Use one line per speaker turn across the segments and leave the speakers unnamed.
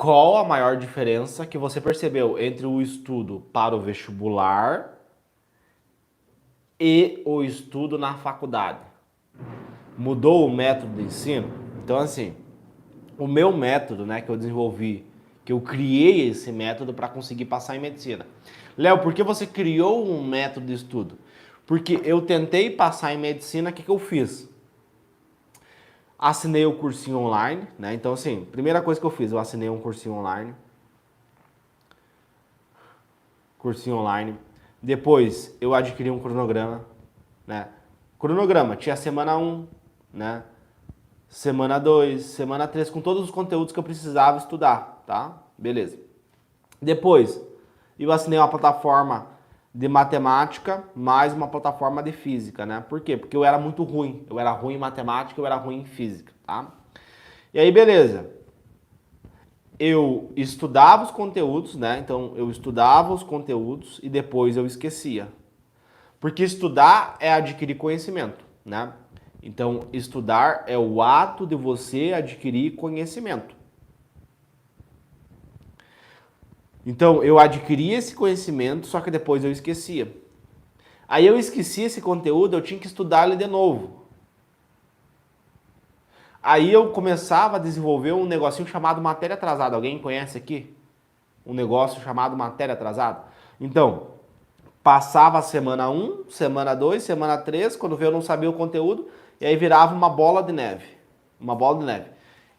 qual a maior diferença que você percebeu entre o estudo para o vestibular e o estudo na faculdade? Mudou o método de ensino? Então, assim, o meu método, né, que eu desenvolvi, que eu criei esse método para conseguir passar em medicina. Léo, por que você criou um método de estudo? Porque eu tentei passar em medicina, o que eu fiz? Assinei o cursinho online, né? Então, assim, primeira coisa que eu fiz, eu assinei um cursinho online. Cursinho online. Depois, eu adquiri um cronograma, né? Cronograma, tinha semana 1, né? Semana 2, semana 3, com todos os conteúdos que eu precisava estudar, tá? Beleza. Depois, eu assinei uma plataforma de matemática mais uma plataforma de física, né? Por quê? Porque eu era muito ruim. Eu era ruim em matemática, eu era ruim em física, tá? E aí, beleza. Eu estudava os conteúdos, né? Então, eu estudava os conteúdos e depois eu esquecia. Porque estudar é adquirir conhecimento, né? Então, estudar é o ato de você adquirir conhecimento. Então, eu adquiri esse conhecimento, só que depois eu esquecia. Aí eu esqueci esse conteúdo, eu tinha que estudar ele de novo. Aí eu começava a desenvolver um negocinho chamado matéria atrasada. Alguém conhece aqui? Um negócio chamado matéria atrasada? Então, passava a semana 1, semana 2, semana 3, quando eu não sabia o conteúdo, e aí virava uma bola de neve. Uma bola de neve.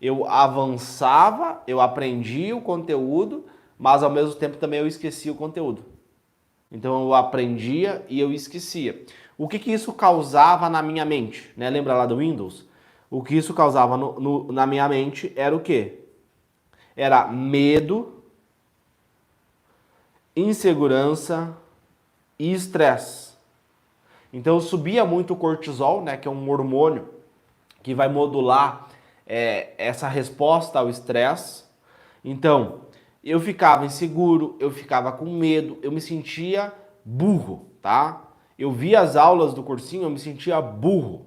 Eu avançava, eu aprendia o conteúdo, mas ao mesmo tempo também eu esquecia o conteúdo. Então eu aprendia e eu esquecia. O que isso causava na minha mente? Né? Lembra lá do Windows? O que isso causava na minha mente era o quê? Era medo, insegurança e estresse. Então subia muito o cortisol, né, que é um hormônio que vai modular essa resposta ao estresse. Então, eu ficava inseguro, eu ficava com medo, eu me sentia burro, tá? Eu via as aulas do cursinho, eu me sentia burro.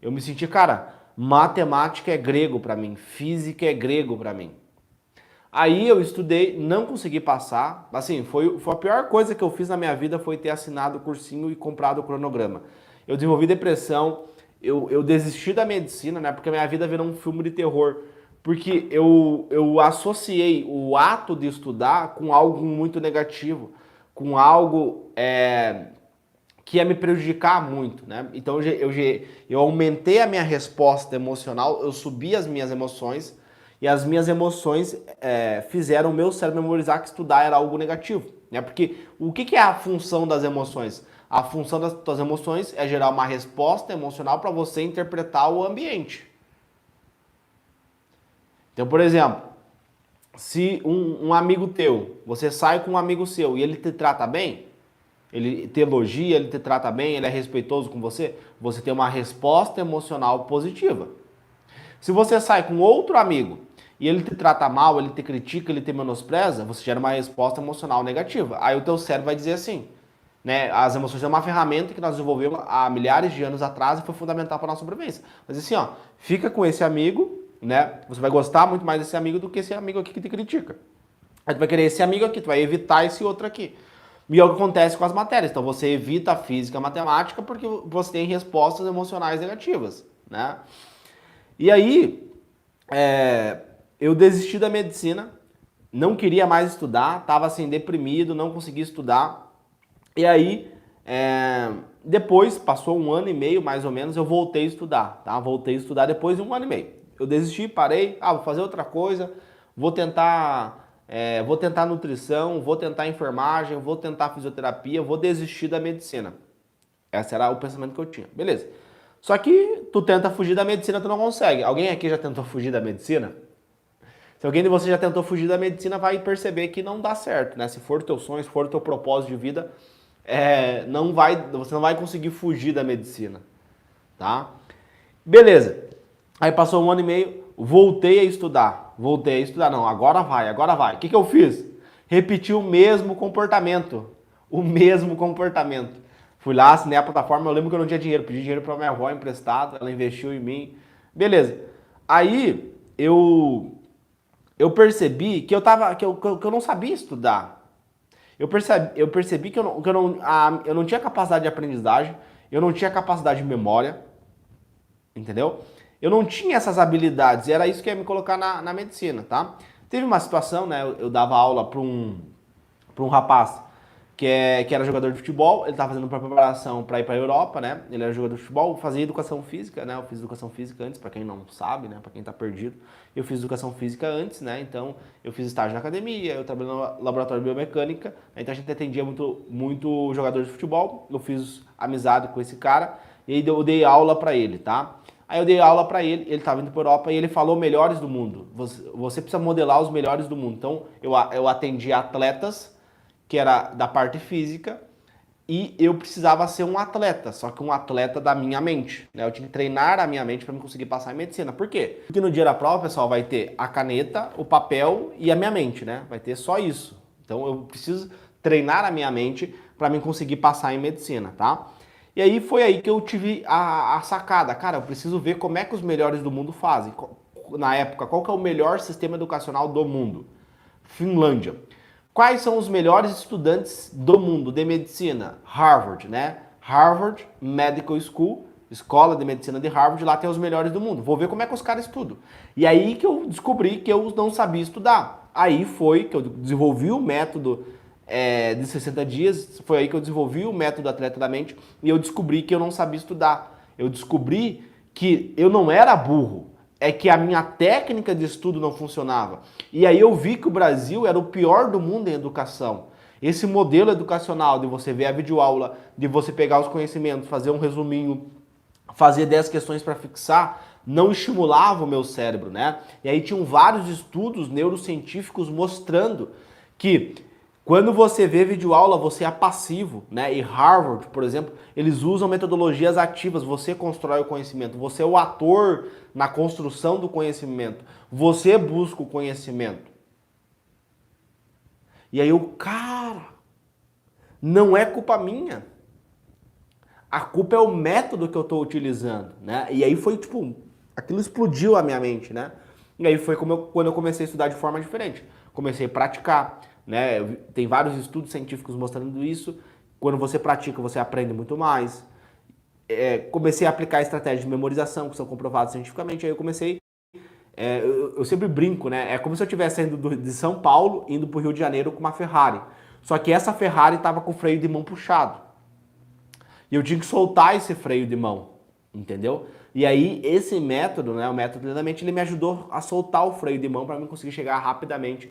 Eu me sentia, cara, matemática é grego para mim, física é grego para mim. Aí eu estudei, não consegui passar. Assim, foi a pior coisa que eu fiz na minha vida foi ter assinado o cursinho e comprado o cronograma. Eu desenvolvi depressão, eu desisti da medicina, né? Porque a minha vida virou um filme de terror. Porque eu associei o ato de estudar com algo muito negativo, com algo que ia me prejudicar muito, né? Então eu aumentei a minha resposta emocional, eu subi as minhas emoções, e as minhas emoções fizeram o meu cérebro memorizar que estudar era algo negativo, né? Porque o que é a função das emoções? A função das tuas emoções é gerar uma resposta emocional para você interpretar o ambiente. Então, por exemplo, se um amigo teu, você sai com um amigo seu e ele te trata bem, ele te elogia, ele te trata bem, ele é respeitoso com você, você tem uma resposta emocional positiva. Se você sai com outro amigo e ele te trata mal, ele te critica, ele te menospreza, você gera uma resposta emocional negativa. Aí o teu cérebro vai dizer assim, né? As emoções é uma ferramenta que nós desenvolvemos há milhares de anos atrás e foi fundamental para a nossa sobrevivência. Mas assim, ó, fica com esse amigo, né? Você vai gostar muito mais desse amigo do que esse amigo aqui que te critica. Aí tu vai querer esse amigo aqui, tu vai evitar esse outro aqui. E é o que acontece com as matérias. Então você evita a física e a matemática porque você tem respostas emocionais negativas, né? E aí, eu desisti da medicina, não queria mais estudar, estava assim deprimido, não conseguia estudar. E aí, depois, passou 1 ano e meio mais ou menos, eu voltei a estudar, tá? Voltei a estudar depois de 1 ano e meio. Eu desisti, parei, vou fazer outra coisa, vou tentar nutrição, vou tentar enfermagem, vou tentar fisioterapia, vou desistir da medicina. Esse era o pensamento que eu tinha. Beleza. Só que tu tenta fugir da medicina, tu não consegue. Alguém aqui já tentou fugir da medicina? Se alguém de vocês já tentou fugir da medicina, vai perceber que não dá certo, né? Se for o teu sonho, se for o teu propósito de vida, você não vai conseguir fugir da medicina, tá? Beleza. Aí passou 1 ano e meio, voltei a estudar. Voltei a estudar, não, agora vai, agora vai. O que eu fiz? Repeti o mesmo comportamento. O mesmo comportamento. Fui lá, assinei a plataforma, eu lembro que eu não tinha dinheiro, pedi dinheiro pra minha avó emprestado, ela investiu em mim. Beleza. Aí eu eu percebi que eu não sabia estudar. Eu percebi eu não tinha capacidade de aprendizagem, eu não tinha capacidade de memória, entendeu? Eu não tinha essas habilidades, e era isso que ia me colocar na medicina, tá? Teve uma situação, né? Eu dava aula para um rapaz que era jogador de futebol, ele estava fazendo uma preparação para ir para a Europa, né? Ele era jogador de futebol, fazia educação física, né? Eu fiz educação física antes, para quem não sabe, né? Para quem está perdido. Eu fiz educação física antes, né? Então, eu fiz estágio na academia, eu trabalhei no laboratório de biomecânica, né? Então a gente atendia muito jogador de futebol, eu fiz amizade com esse cara, e aí eu dei aula para ele, tá? Aí eu dei aula para ele estava indo para a Europa e ele falou melhores do mundo. Você precisa modelar os melhores do mundo. Então, eu atendi atletas, que era da parte física, e eu precisava ser um atleta, só que um atleta da minha mente, né? Eu tinha que treinar a minha mente para me conseguir passar em medicina. Por quê? Porque no dia da prova, pessoal, vai ter a caneta, o papel e a minha mente, né? Vai ter só isso. Então eu preciso treinar a minha mente para me conseguir passar em medicina, tá? E aí foi aí que eu tive a sacada. Cara, eu preciso ver como é que os melhores do mundo fazem. Na época, qual que é o melhor sistema educacional do mundo? Finlândia. Quais são os melhores estudantes do mundo de medicina? Harvard, né? Harvard Medical School, escola de medicina de Harvard, lá tem os melhores do mundo. Vou ver como é que os caras estudam. E aí que eu descobri que eu não sabia estudar. Aí foi que eu desenvolvi o método de 60 dias, foi aí que eu desenvolvi o método Atleta da Mente e eu descobri que eu não sabia estudar. Eu descobri que eu não era burro, é que a minha técnica de estudo não funcionava. E aí eu vi que o Brasil era o pior do mundo em educação. Esse modelo educacional de você ver a videoaula, de você pegar os conhecimentos, fazer um resuminho, fazer 10 questões para fixar, não estimulava o meu cérebro, né? E aí tinham vários estudos neurocientíficos mostrando que quando você vê videoaula, você é passivo, né? E Harvard, por exemplo, eles usam metodologias ativas. Você constrói o conhecimento, você é o ator na construção do conhecimento. Você busca o conhecimento. E aí cara, não é culpa minha. A culpa é o método que eu estou utilizando, né? E aí foi tipo, aquilo explodiu a minha mente, né? E aí foi quando eu comecei a estudar de forma diferente. Comecei a praticar, né? Tem vários estudos científicos mostrando isso. Quando você pratica, você aprende muito mais. Comecei a aplicar estratégias de memorização que são comprovadas cientificamente. Aí eu comecei, eu sempre brinco, né? É como se eu estivesse saindo de São Paulo, indo para o Rio de Janeiro com uma Ferrari. Só que essa Ferrari estava com o freio de mão puxado. E eu tinha que soltar esse freio de mão, entendeu? E aí esse método, né, o método lentamente, ele me ajudou a soltar o freio de mão para mim conseguir chegar rapidamente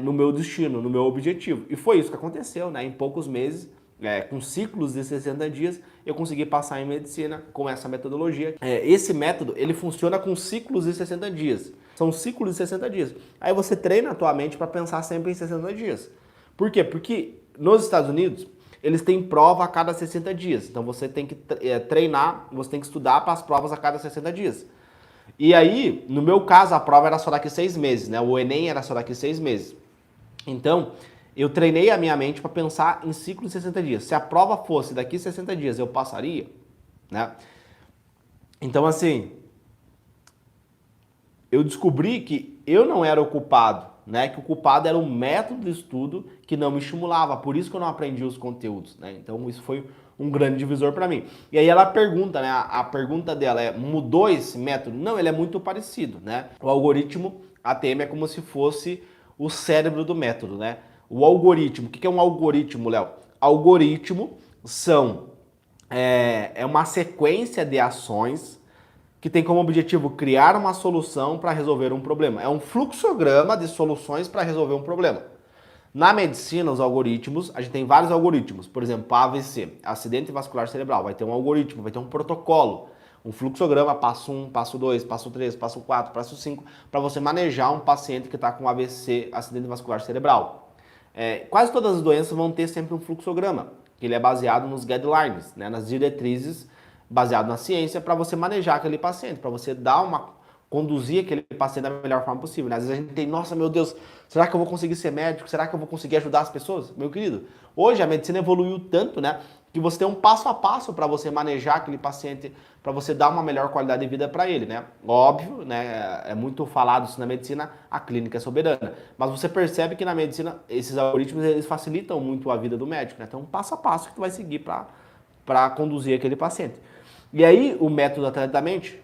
no meu destino, no meu objetivo. E foi isso que aconteceu, né? Em poucos meses, com ciclos de 60 dias, eu consegui passar em medicina com essa metodologia. Esse método, ele funciona com ciclos de 60 dias. São ciclos de 60 dias. Aí você treina a tua mente para pensar sempre em 60 dias. Por quê? Porque nos Estados Unidos, eles têm prova a cada 60 dias. Então você tem que treinar, você tem que estudar para as provas a cada 60 dias. E aí, no meu caso, a prova era só daqui 6 meses, né? O Enem era só daqui 6 meses. Então, eu treinei a minha mente para pensar em ciclo de 60 dias. Se a prova fosse daqui 60 dias, eu passaria, né? Então, assim, eu descobri que eu não era o culpado, né? Que o culpado era o método de estudo que não me estimulava. Por isso que eu não aprendi os conteúdos, né? Então, isso foi um grande divisor para mim. E aí ela pergunta, né? A pergunta dela é: mudou esse método? Não, ele é muito parecido, né? O algoritmo ATM é como se fosse o cérebro do método, né? O algoritmo, o que é um algoritmo, Léo? Algoritmo é uma sequência de ações que tem como objetivo criar uma solução para resolver um problema. É um fluxograma de soluções para resolver um problema. Na medicina, os algoritmos, a gente tem vários algoritmos. Por exemplo, AVC, acidente vascular cerebral, vai ter um algoritmo, vai ter um protocolo, um fluxograma, passo 1, passo 2, passo 3, passo 4, passo 5, para você manejar um paciente que está com AVC, acidente vascular cerebral. Quase todas as doenças vão ter sempre um fluxograma, que ele é baseado nos guidelines, né, nas diretrizes, baseado na ciência, para você manejar aquele paciente, para você conduzir aquele paciente da melhor forma possível. Né? Às vezes a gente tem, nossa, meu Deus, será que eu vou conseguir ser médico? Será que eu vou conseguir ajudar as pessoas? Meu querido, hoje a medicina evoluiu tanto, né, que você tem um passo a passo para você manejar aquele paciente, para você dar uma melhor qualidade de vida para ele, né? Óbvio, né? É muito falado isso na medicina, a clínica é soberana. Mas você percebe que na medicina esses algoritmos eles facilitam muito a vida do médico, né? Então, um passo a passo que tu vai seguir para conduzir aquele paciente. E aí, o método Atleta da Mente,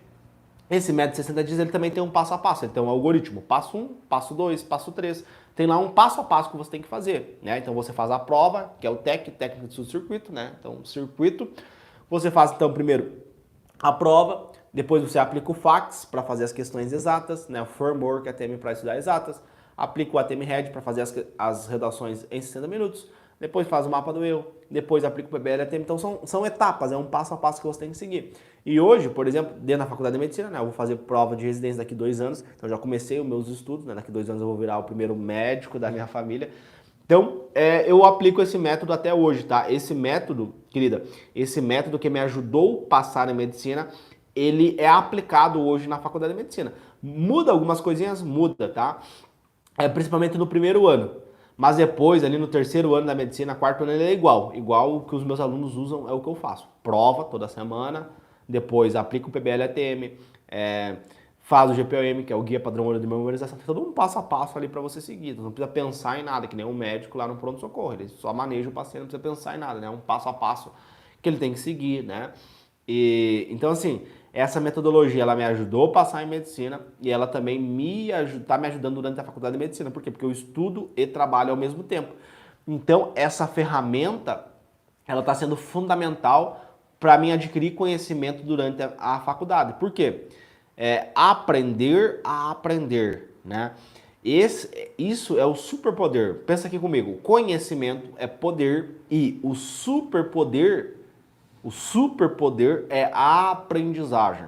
esse método 60 dias, ele também tem um passo a passo, ele tem um algoritmo, passo 1, passo 2, passo 3, tem lá um passo a passo que você tem que fazer, né? Então você faz a prova, que é o TEC, técnica de circuito, né? Então, circuito, você faz então primeiro a prova, depois você aplica o FACS para fazer as questões exatas, né? O Framework ATM para estudar exatas, aplica o ATM Red para fazer as redações em 60 minutos, depois faz o mapa do eu, depois aplica o PBL-ATM. Então são etapas, é um passo a passo que você tem que seguir. E hoje, por exemplo, dentro da faculdade de medicina, né, eu vou fazer prova de residência daqui 2 anos, então já comecei os meus estudos, né, daqui 2 anos eu vou virar o primeiro médico da minha família. Então, eu aplico esse método até hoje, tá? Esse método, querida, esse método que me ajudou a passar em medicina, ele é aplicado hoje na faculdade de medicina. Muda algumas coisinhas? Muda, tá? Principalmente no primeiro ano. Mas depois, ali no terceiro ano da medicina, quarto ano, ele é igual. Igual o que os meus alunos usam é o que eu faço. Prova toda semana, depois aplica o PBL-ATM, faz o GPOM, que é o Guia Padrão Ouro de Memorização. Tem todo um passo a passo ali para você seguir. Então, não precisa pensar em nada, que nem um médico lá no pronto-socorro. Ele só maneja o paciente, não precisa pensar em nada, né? É um passo a passo que ele tem que seguir, né? Então, assim, essa metodologia, ela me ajudou a passar em medicina e ela também está me ajudando durante a faculdade de medicina. Por quê? Porque eu estudo e trabalho ao mesmo tempo. Então, essa ferramenta, ela está sendo fundamental para mim adquirir conhecimento durante a faculdade. Por quê? Aprender a aprender, né? Isso é o superpoder. Pensa aqui comigo. Conhecimento é poder e o superpoder é a aprendizagem.